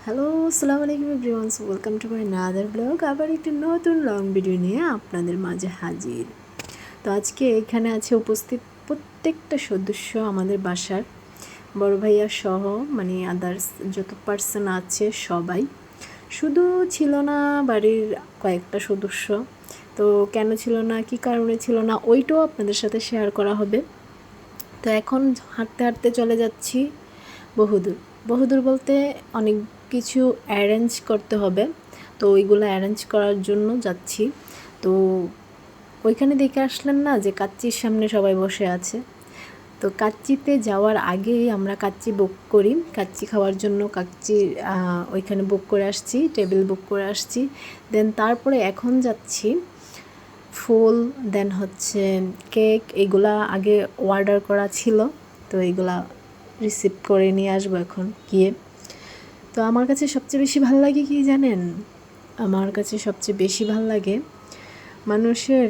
Hello, আসসালামু আলাইকুম everyone, welcome to my another blog. আবার একটি নতুন লং ভিডিও নিয়ে আপনাদের মাঝে হাজির। তো আজকে এখানে আছে উপস্থিত প্রত্যেকটা সদস্য আমাদের বাসার, বড় ভাইয়া সহ, মানে আদার্স যত পার্সন আছে সবাই। শুধু ছিল না বাড়ির কয়েকটা সদস্য। তো কেন ছিল না, কী কারণে ছিল না, ওইটাও আপনাদের সাথে শেয়ার করা হবে। তো এখন হাঁটতে হাঁটতে চলে যাচ্ছি বহুদূর। বহুদূর বলতে অনেক কিছু অ্যারেঞ্জ করতে হবে, তো ওইগুলো অ্যারেঞ্জ করার জন্য যাচ্ছি। তো ওইখানে দেখে আসলেন না যে কাচ্চির সামনে সবাই বসে আছে। তো কাচ্চিতে যাওয়ার আগেই আমরা কাচ্চি বুক করি, কাচ্চি খাওয়ার জন্য কাচ্চি ওইখানে বুক করে আসছি, টেবিল বুক করে আসছি। দেন তারপরে এখন যাচ্ছি ফুল, দেন হচ্ছে কেক, এগুলা আগে অর্ডার করা ছিল, তো এইগুলা রিসিভ করে নিয়ে আসবো এখন গিয়ে। তো আমার কাছে সবচেয়ে বেশি ভালো লাগে কি জানেন? আমার কাছে সবচেয়ে বেশি ভালো লাগে মানুষের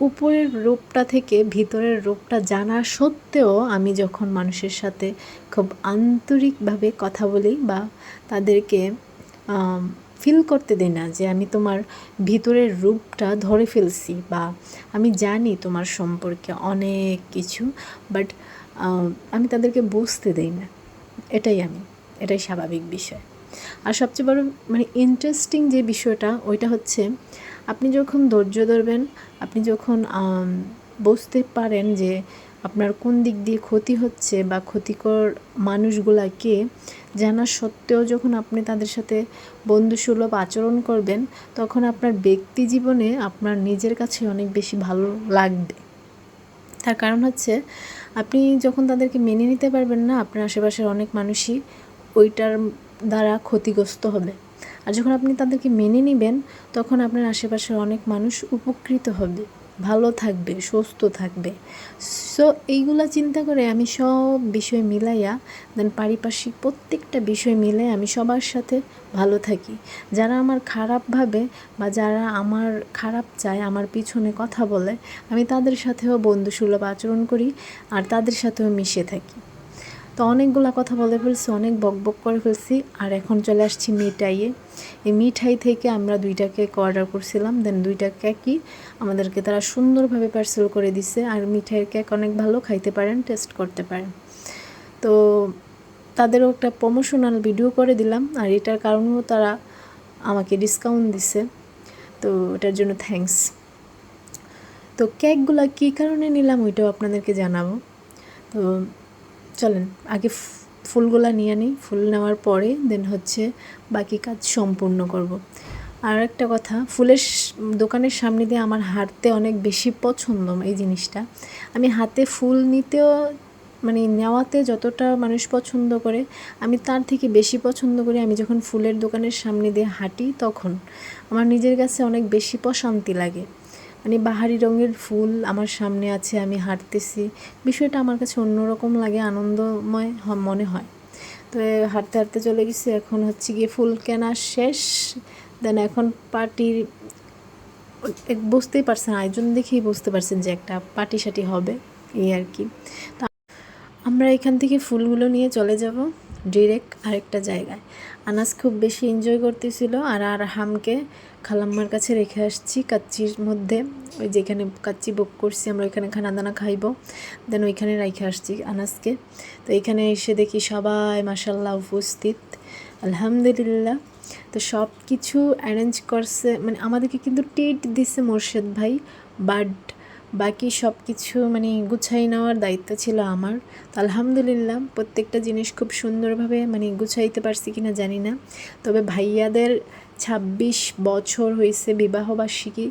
উপরের রূপটা থেকে ভিতরের রূপটা জানা সত্ত্বেও আমি যখন মানুষের সাথে খুব আন্তরিকভাবে কথা বলি বা তাদেরকে ফিল করতে দেই না যে আমি তোমার ভিতরের রূপটা ধরে ফেলছি বা আমি জানি তোমার সম্পর্কে অনেক কিছু, বাট আমি তাদেরকে বুঝতে দেই না। এটাই স্বাভাবিক বিষয়। আর সবচেয়ে বড় মানে ইন্টারেস্টিং যে বিষয়টা ওইটা হচ্ছে আপনি যখন ধৈর্য ধরবেন, আপনি যখন বুঝতে পারেন যে আপনার কোন দিক দিয়ে ক্ষতি হচ্ছে বা ক্ষতিকর মানুষগুলাকে জানা সত্ত্বেও যখন আপনি তাদের সাথে বন্ধুসুলভ আচরণ করবেন, তখন আপনার ব্যক্তি জীবনে আপনার নিজের কাছে অনেক বেশি ভালো লাগবে। তার কারণ হচ্ছে আপনি যখন তাদেরকে মেনে নিতে পারবেন না, আপনার আশেপাশের অনেক মানুষই ওইটার দ্বারা ক্ষতিগ্রস্ত হবে। আর যখন আপনি তাদেরকে মেনে নেবেন, তখন আপনার আশেপাশের অনেক মানুষ উপকৃত হবে, ভালো থাকবে, সুস্থ থাকবে। সো এইগুলা চিন্তা করে আমি সব বিষয় মিলাইয়া, দেন পারিপার্শ্বিক প্রত্যেকটা বিষয় মিলে আমি সবার সাথে ভালো থাকি। যারা আমার খারাপ ভাবে বা যারা আমার খারাপ চায়, আমার পিছনে কথা বলে, আমি তাদের সাথেও বন্ধুসুলভ আচরণ করি আর তাদের সাথেও মিশে থাকি। তো অনেকগুলা কথা বলে ফেলছি, অনেক বকবক করে ফেলছি, আর এখন চলে আসছি মিঠাইয়ে। এই মিঠাই থেকে আমরা 2টা কেক অর্ডার করছিলাম, দেন 2টা কেকই আমাদেরকে তারা সুন্দরভাবে পার্সেল করে দিছে। আর মিঠাইয়ের কেক অনেক ভালো, খাইতে পারেন, টেস্ট করতে পারেন। তো তাদেরও একটা প্রমোশনাল ভিডিও করে দিলাম, আর এটার কারণেও তারা আমাকে ডিসকাউন্ট দিছে, তো এটার জন্য থ্যাঙ্কস। তো কেকগুলো কী কারণে নিলাম ওইটাও আপনাদেরকে জানাবো। তো চলেন আগে ফুলগুলা নিয়ে নিই, ফুল নেওয়ার পরে দেন হচ্ছে বাকি কাজ সম্পূর্ণ করব। আর একটা কথা, ফুলের দোকানের সামনে দিয়ে আমার হাঁটতে অনেক বেশি পছন্দ। এই জিনিসটা আমি হাতে ফুল নিতেও মানে নেওয়াতে যতটা মানুষ পছন্দ করে, আমি তার থেকে বেশি পছন্দ করি আমি যখন ফুলের দোকানের সামনে দিয়ে হাঁটি, তখন আমার নিজের কাছে অনেক বেশি প্রশান্তি লাগে। মানে বাহারি রঙের ফুল আমার সামনে আছে, আমি হাঁটতেছি, বিষয়টা আমার কাছে অন্যরকম লাগে, আনন্দময় মনে হয়। তো হাঁটতে হাঁটতে চলে গেছি, এখন হচ্ছে গিয়ে ফুল কেনা শেষ। দেন এখন পার্টির, বুঝতেই পারছেন আয়োজন দেখেই বুঝতে পারছেন যে একটা পার্টি সাটি হবে, এই আর কি। আমরা এখান থেকে ফুলগুলো নিয়ে চলে যাব ডিরেক্ট আরেকটা জায়গায়। আনাস খুব বেশি এনজয় করতেছিল, আর হামকে খালাম্মার কাছে রেখে আসছি কাচ্চির মধ্যে, ওই যেখানে কাচ্চি বুক করছি আমরা ওইখানে খানা দানা খাইব, দেন ওইখানে রেখে আসছি আনাসকে। তো এখানে এসে দেখি সবাই মাশাল্লাহ উপস্থিত, আলহামদুলিল্লাহ। তো সব কিছু অ্যারেঞ্জ করছে, মানে আমাদেরকে কিন্তু ট্রিট দিছে মোর্শেদ ভাই, বাট বাকি সব কিছু মানে গুছাই নেওয়ার দায়িত্ব ছিল আমার। তো আলহামদুলিল্লাহ প্রত্যেকটা জিনিস খুব সুন্দরভাবে মানে গুছাইতে পারছি কিনা জানি না, তবে ভাইয়াদের 26 বছর হয়েছে বিবাহবার্ষিকী।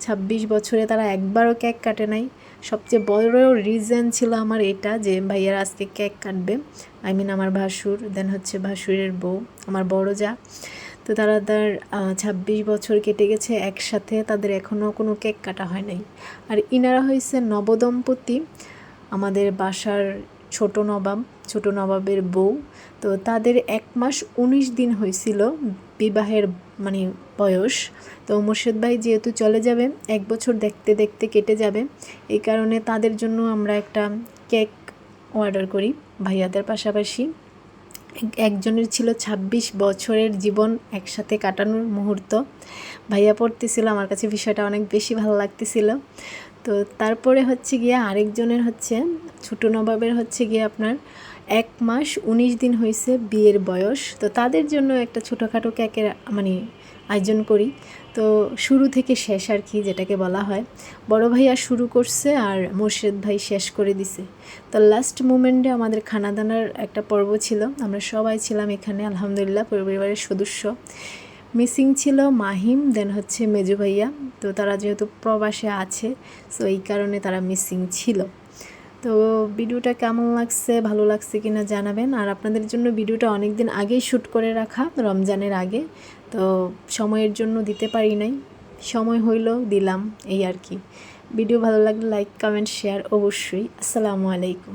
26 বছরে তারা একবারও কেক কাটে নাই। সবচেয়ে বড় রিজন ছিল আমার এটা যে ভাইয়ারা আজকে কেক কাটবে, আই মিন আমার ভাসুর, দেন হচ্ছে ভাসুরের বউ, আমার বড় যা। তো তার 26 বছর কেটে গেছে একসাথে, তাদের এখনও কোনো কেক কাটা হয় নাই। আর ইনারা হয়েছে নবদম্পতি, আমাদের বাসার ছোট নবাবের বউ। তো তাদের 1 মাস 19 দিন হয়েছিল বিবাহের মানে বয়স। তো মুর্শেদ ভাই যেহেতু চলে যাবে, 1 বছর দেখতে দেখতে কেটে যাবে, এই কারণে তাদের জন্য আমরা একটা কেক অর্ডার করি ভাইয়াদের পাশাপাশি। একজনের ছিল ২৬ বছরের জীবন একসাথে কাটানোর মুহূর্ত। ভাইয়া পড়তেছিল, আমার কাছে বিষয়টা অনেক বেশি ভালো লাগতেছিল। তো তারপরে হচ্ছে গিয়ে আরেকজনের হচ্ছে ছোটো নবাবের হচ্ছে গিয়ে আপনার 1 মাস 19 দিন হয়েছে বিয়ের বয়স। তো তাদের জন্য একটা ছোটোখাটো কেকের মানে আয়োজন করি। তো শুরু থেকে শেষ আর কি, যেটাকে বলা হয়। বড় ভাইয়া শুরু করছে আর মোর্শেদ ভাই শেষ করে দিছে। তো লাস্ট মোমেন্টে আমাদের খানা দানার একটা পর্ব ছিল, আমরা সবাই ছিলাম এখানে আলহামদুলিল্লাহ, পরিবারের সদস্য। মিসিং ছিল মাহিম, দেন হচ্ছে মেজু ভাইয়া। তো তারা যেহেতু প্রবাসে আছে, সো এই কারণে তারা মিসিং ছিল। তো ভিডিওটা কেমন লাগছে, ভালো লাগছে কিনা জানাবেন। আর আপনাদের জন্য ভিডিওটা অনেক দিন আগেই শ্যুট করে রাখা, রমজানের আগে। তো সময়ের জন্য দিতে পারি নাই, সময় হইলেও দিলাম, এই আর কি। ভিডিও ভালো লাগলে লাইক কমেন্ট শেয়ার অবশ্যই। আসসালামু আলাইকুম।